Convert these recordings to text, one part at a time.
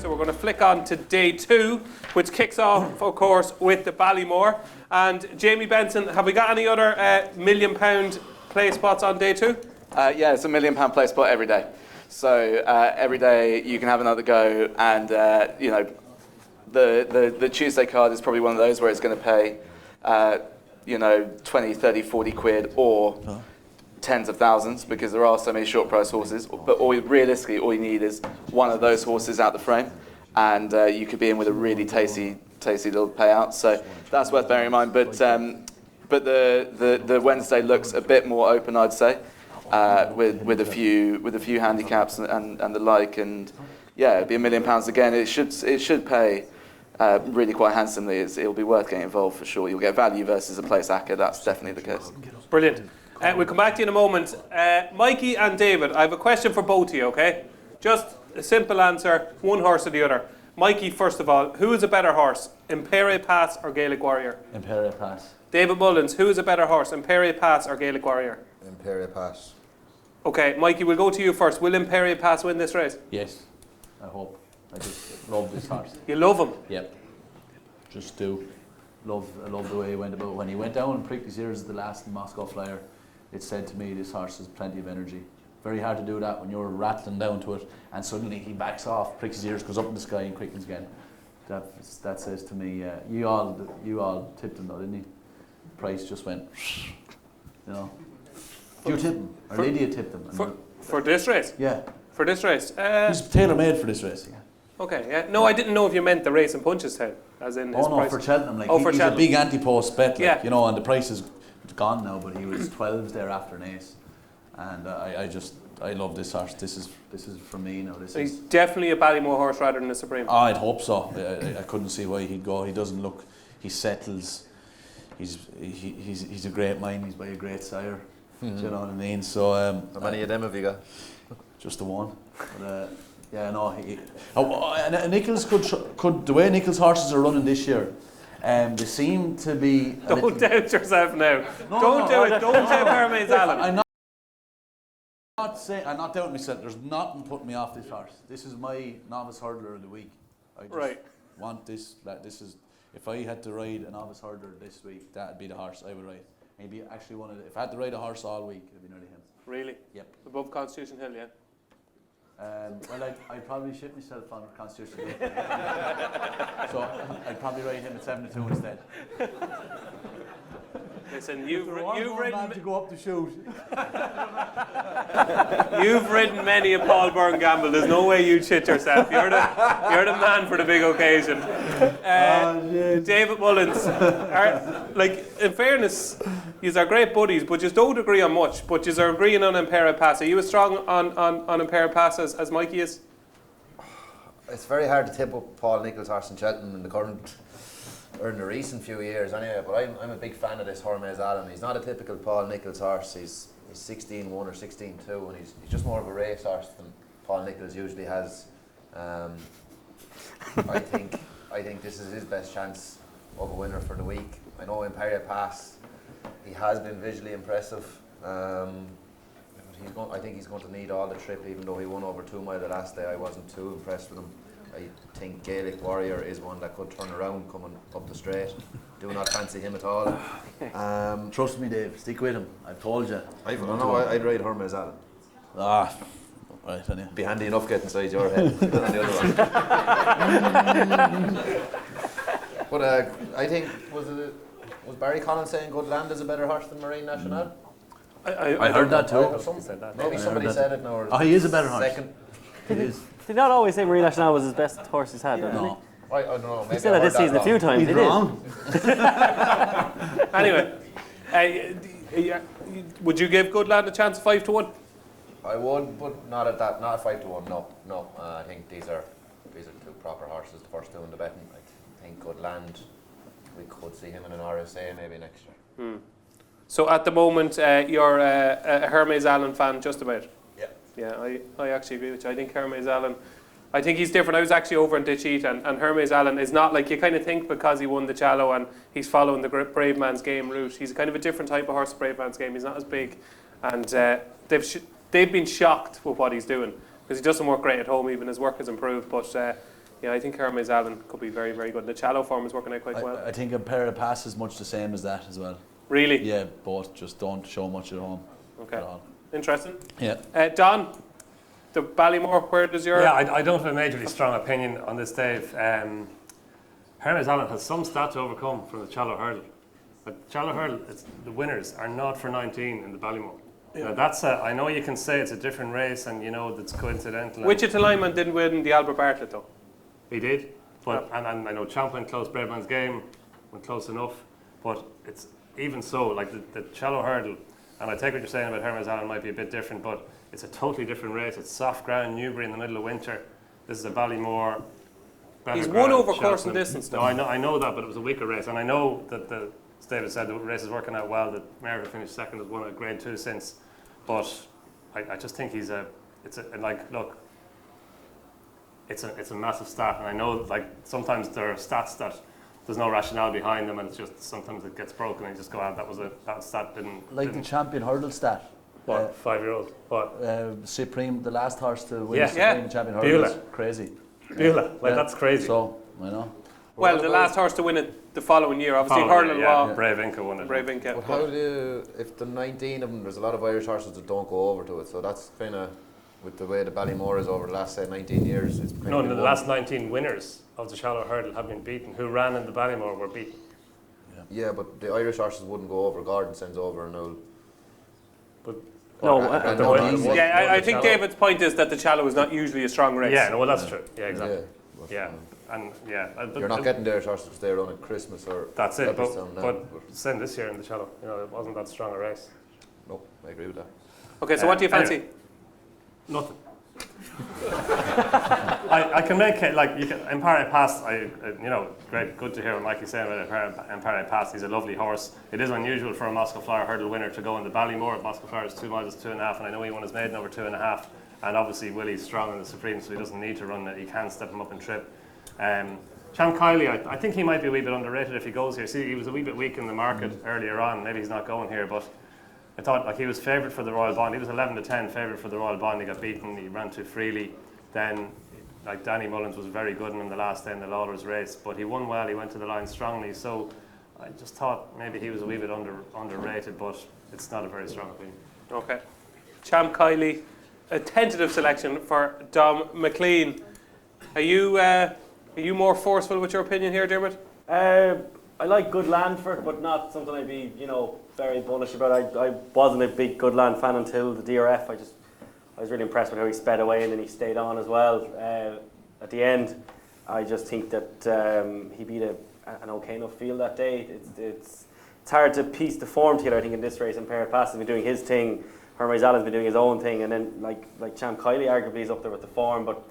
So we're going to flick on to day 2, which kicks off, of course, with the Ballymore. And Jamie Benson, have we got any other £1 million play spots on day 2? Yeah, it's a £1 million play spot every day. So every day you can have another go, and you know, the Tuesday card is probably one of those where it's going to pay, you know, 20, 30, 40 quid or tens of thousands, because there are so many short price horses. But realistically, all you need is one of those horses out the frame, and you could be in with a really tasty little payout. So that's worth bearing in mind. But the Wednesday looks a bit more open, I'd say, with a few handicaps and the like. And yeah, it'd be £1 million again. It should pay really quite handsomely. It'll be worth getting involved for sure. You'll get value versus a place acca. That's definitely the case. Brilliant. We'll come back to you in a moment. Mikey and David, I have a question for both of you, okay? Just a simple answer, one horse or the other. Mikey, first of all, who is a better horse, Imperial Pass or Gaelic Warrior? Imperial Pass. David Mullins, who is a better horse, Imperial Pass or Gaelic Warrior? Imperial Pass. Okay, Mikey, we'll go to you first. Will Imperial Pass win this race? Yes, I hope. I just love this horse. You love him? Yep. Just do. I love the way he went about. When he went down in Prickly's ears the last Moscow Flyer, it said to me, this horse has plenty of energy. Very hard to do that when you're rattling down to it, and suddenly he backs off, Prickly's ears, goes up in the sky and quickens again. That says to me, you all tipped him though, didn't you? Price just went, you know. You tipped him, or Lydia tipped him. For this race? Yeah. For this race? He's tailor-made for this race. Yeah. Okay, yeah. No, I didn't know if you meant the race in Punchestown, as in his price. For Cheltenham. Like, for he's Cheltenham. A big anti-post bet, like, yeah. You know, and the price is gone now, but he was 12s there after an ace. And I love this horse. This is for me now. He's definitely a Ballymore horse rather than a Supreme. Oh, I'd hope so. I couldn't see why he'd go. He doesn't look. He settles. He's a great mind. He's by a great sire. Mm-hmm. Do you know what I mean? So how many of them have you got? Just the one. But, yeah, no. And Nichols could the way Nichols' horses are running this year. They seem to be. Don't doubt yourself now. Don't do it. Don't doubt Hermes Allen. I'm not doubting myself. There's nothing putting me off this horse. This is my novice hurdler of the week. I just want this. This is. If I had to ride a novice hurdler this week, that'd be the horse I would ride. Maybe actually one of the. If I had to ride a horse all week, it'd be nearly him. Really? Yep. Above Constitution Hill, yeah. Well, I'd probably shit myself on Constitution Hill. So I'd probably ride him at 7-2 instead. Listen, you've ridden to go up to shoot. You've ridden many a Paul Byrne gamble. There's no way you'd shit yourself. You're the man for the big occasion. David Mullins, in fairness, yous are great buddies, but just don't agree on much. But yous are agreeing on Imperial Pass. Are you as strong on Imperial Pass as Mikey is? It's very hard to tip up Paul Nicholls' horse in Cheltenham in the current. Or in the recent few years anyway, but I'm a big fan of this Hermes Allen. He's not a typical Paul Nicholls horse. He's 16-1 or 16-2, and he's just more of a race horse than Paul Nicholls usually has. I think this is his best chance of a winner for the week. I know Imperial Pass, he has been visually impressive. I think he's going to need all the trip, even though he won over 2 mile the last day. I wasn't too impressed with him. I think Gaelic Warrior is one that could turn around coming up the straight. Do not fancy him at all. Trust me, Dave. Stick with him. I've told you. I'd ride Hermes Allen. Right, anyway. Be handy enough getting inside your head than the other one. But I think was Barry Collins saying Goodland is a better horse than Marine National? I heard that too. Someone said that. Maybe somebody said it now. He is a better horse. Second. He is. Did not always say Marine National was his best horse he's had, No. I don't know. He said that this season a few times. He's wrong. Anyway, would you give Goodland a chance 5-1? I would, but not at that. Not at 5-1. No. I think these are 2 proper horses. The first 2 in the betting. I think Goodland. We could see him in an RSA maybe next year. So at the moment, you're a Hermes Allen fan, just about. Yeah, I actually agree with you. I think Hermes Allen, I think he's different. I was actually over in Ditcheat, and Hermes Allen is not like you kind of think because he won the Challow and he's following the Brave Man's Game route. He's kind of a different type of horse, Brave Man's Game. He's not as big, and they've been shocked with what he's doing because he doesn't work great at home. Even his work has improved, but Yeah, I think Hermes Allen could be very, very good. The shallow form is working out quite well. I think Imperial Pass is much the same as that as well. Really? Yeah, both just don't show much at home. Okay. At all. Interesting. Yeah. Don, the Ballymore, where does your... Yeah, I don't have a majorly strong opinion on this, Dave. Hermes Allen has some stat to overcome from the shallow hurdle. But shallow hurdle, the winners are not for 19 in the Ballymore. Now that's I know you can say it's a different race and you know that's coincidental. Wichita Lineman didn't win the Albert Bartlett though. He did, but and I know Champ went close, Braveman's Game went close enough, but it's even so, like the shallow hurdle, and I take what you're saying about Hermes Allen might be a bit different, but it's a totally different race. It's soft ground, Newbury in the middle of winter. This is a Ballymore. He's won over course and distance though. No, I know that, but it was a weaker race, and I know that as David said, the race is working out well. That America finished second, has won a Grade 2 since, but I just think it's a massive stat, and I know like sometimes there are stats that there's no rationale behind them, and it's just sometimes it gets broken and you just go out. That stat didn't Like the champion hurdle stat. What 5-year-old? What? Supreme, the last horse to win Yeah. Supreme champion hurdle. Beulah. Is crazy. Beulah, like that's crazy. So I know. Well, the last horse to win it the following year, obviously hurling law. Brave Inca won it. Brave Inca. But how do if the 19 of them? There's a lot of Irish horses that don't go over to it, so that's kind of with the way the Ballymore is over the last say 19 years. It's kind of The last 19 winners of the shallow hurdle have been beaten. Who ran in the Ballymore were beaten. Yeah, but the Irish horses wouldn't go over. Gordon sends over and all. But I think David's point is that the shallow is not usually a strong race. Yeah, no, well that's true. Yeah, exactly. Yeah. But You're not getting the Irish horses because they're on at Christmas or. That's it. Leopardstown now, But same this year in the shallow. It wasn't that strong a race. No, I agree with that. Okay, so what do you fancy? Anyway, nothing. I can make it like you can. Imperial Pass, great, good to hear what Mikey's saying about Imperial Pass. He's a lovely horse. It is unusual for a Moscow Flyer hurdle winner to go in the Ballymore. Moscow Flyer is 2 miles, 2.5, and I know he won his maiden over 2.5. And obviously Willie's strong in the Supreme, so he doesn't need to run it. He can step him up and trip. Champ Kiely, I think he might be a wee bit underrated if he goes here. See, he was a wee bit weak in the market earlier on. Maybe he's not going here, but I thought like he was favoured for the Royal Bond. He was 11-10 favoured for the Royal Bond. He got beaten. He ran too freely. Then, like Danny Mullins was very good in the last day in the Lawlers race, but he won well. He went to the line strongly. So I just thought maybe he was a wee bit underrated, but it's not a very strong opinion. Okay, Champ Kiely, a tentative selection for Donn McClean. Are you more forceful with your opinion here, Diarmuid? I like Goodland for it, but not something I'd be, very bullish about. I wasn't a big Goodland fan until the DRF. I was really impressed with how he sped away and then he stayed on as well. At the end, I just think that he beat an okay enough field that day. It's hard to piece the form together. I think in this race, Imperial Pass has been doing his thing. Hermes Allen's been doing his own thing, and then like Champ Kiely arguably is up there with the form, but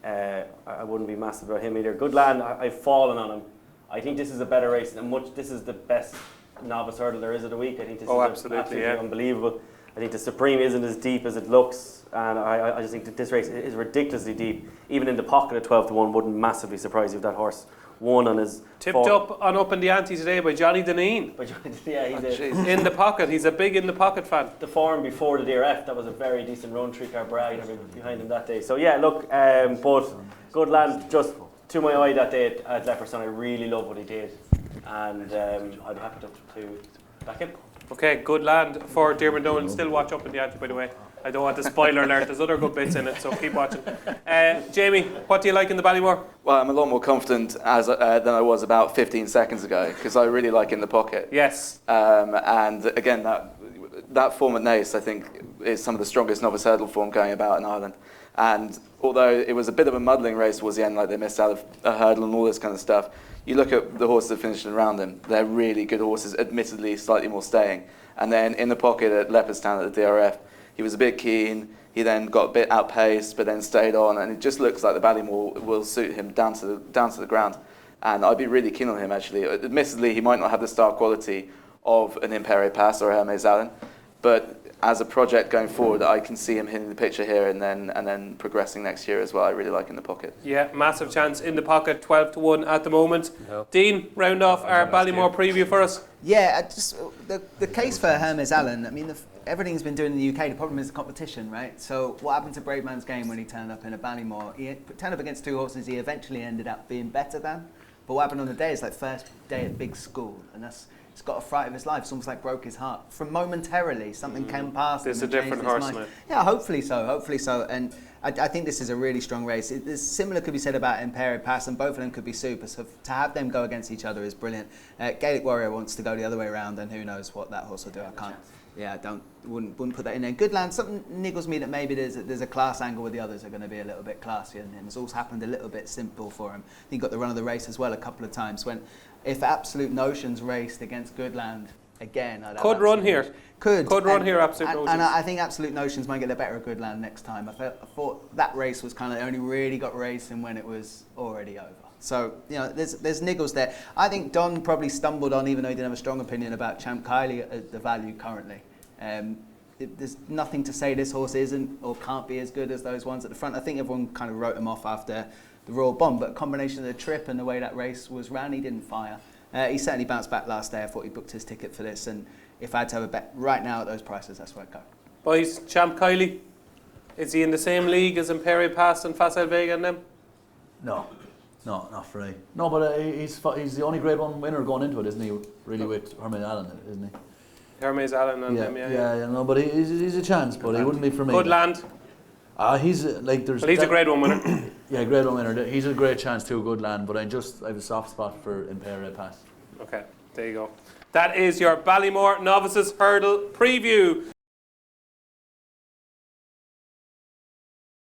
I wouldn't be massive about him either. Goodland, I've fallen on him. I think this is a better race than this is the best novice hurdle there is of the week. I think this is absolutely unbelievable. I think the Supreme isn't as deep as it looks, and I just think that this race is ridiculously deep. Even in the pocket at 12-1 wouldn't massively surprise you if that horse won on his tipped up in the ante today by Johnny Deneen. Yeah, he's in the pocket. He's a big in the pocket fan. The form before the DRF, that was a very decent run. 3-car brag behind him that day. So yeah, look, but Goodland just to my eye that day at Leopardstown. I really love what he did, and I'd be happy to back him. Okay, good land for Diarmuid Nolan. Still watch up in the ante, by the way. I don't want a spoiler alert. There's other good bits in it, so keep watching. Jamie, what do you like in the Ballymore? Well, I'm a lot more confident than I was about 15 seconds ago because I really like In the Pocket. Yes. And again, that form at Naas, I think, is some of the strongest novice hurdle form going about in Ireland. And although it was a bit of a muddling race towards the end, like they missed out of a hurdle and all this kind of stuff, you look at the horses that finished around them, they're really good horses, admittedly slightly more staying. And then In the Pocket at Leopardstown at the DRF, he was a bit keen, he then got a bit outpaced, but then stayed on, and it just looks like the Ballymore will suit him down to the ground. And I'd be really keen on him, actually. Admittedly, he might not have the star quality of an Imperial Pass or a Hermes Allen, But as a project going forward, I can see him hitting the picture here and then progressing next year as well. I really like in the pocket. Yeah, massive chance in the pocket, 12-1 at the moment. No. Dean, round off our Ballymore preview for us. Yeah, just the case for Hermes Allen. I mean, everything's been doing in the UK. The problem is the competition, right? So what happened to Brave Man's Game when he turned up in a Ballymore? He turned up against 2 horses he eventually ended up being better than. But what happened on the day is like first day at big school, and it's got a fright of his life. It's almost like broke his heart. From momentarily, something came past him. This is a and changed different his horse, mind. mate. Yeah, hopefully so. And I think this is a really strong race. Similar could be said about Imperial Pass, and both of them could be super. So to have them go against each other is brilliant. Gaelic Warrior wants to go the other way around, and who knows what that horse will do. I can't. Yeah, wouldn't put that in there. Goodland, something niggles me that maybe there's a class angle where the others are going to be a little bit classier than him. It's always happened a little bit simple for him. He got the run of the race as well a couple of times. If Absolute Notions raced against Goodland again, Could run here. Could run here, Absolute and Notions. I think Absolute Notions might get the better of Goodland next time. I thought that race was kind of only really got racing when it was already over. So, there's niggles there. I think Donn probably stumbled on, even though he didn't have a strong opinion about Champ Kiely at the value currently. There's nothing to say this horse isn't or can't be as good as those ones at the front. I think everyone kind of wrote him off after the Royal Bomb, but a combination of the trip and the way that race was ran, he didn't fire. He certainly bounced back last day. I thought he booked his ticket for this, and if I had to have a bet right now at those prices, that's where I'd go. Boys, Champ Kiely, is he in the same league as Imperial Pass and Facile Vega and them? No, not for me. No, but he's the only Grade 1 winner going into it, isn't he? Really, with Hermes Allen, isn't he? Hermes Allen and them, yeah. No, but he's a chance, but he wouldn't be for me. Goodland. He's like there's. Well, he's a Grade 1 winner. Yeah, Grade 1 winner. He's a great chance too, Goodland. But I have a soft spot for Imperial Pass. Okay, there you go. That is your Ballymore Novices Hurdle preview.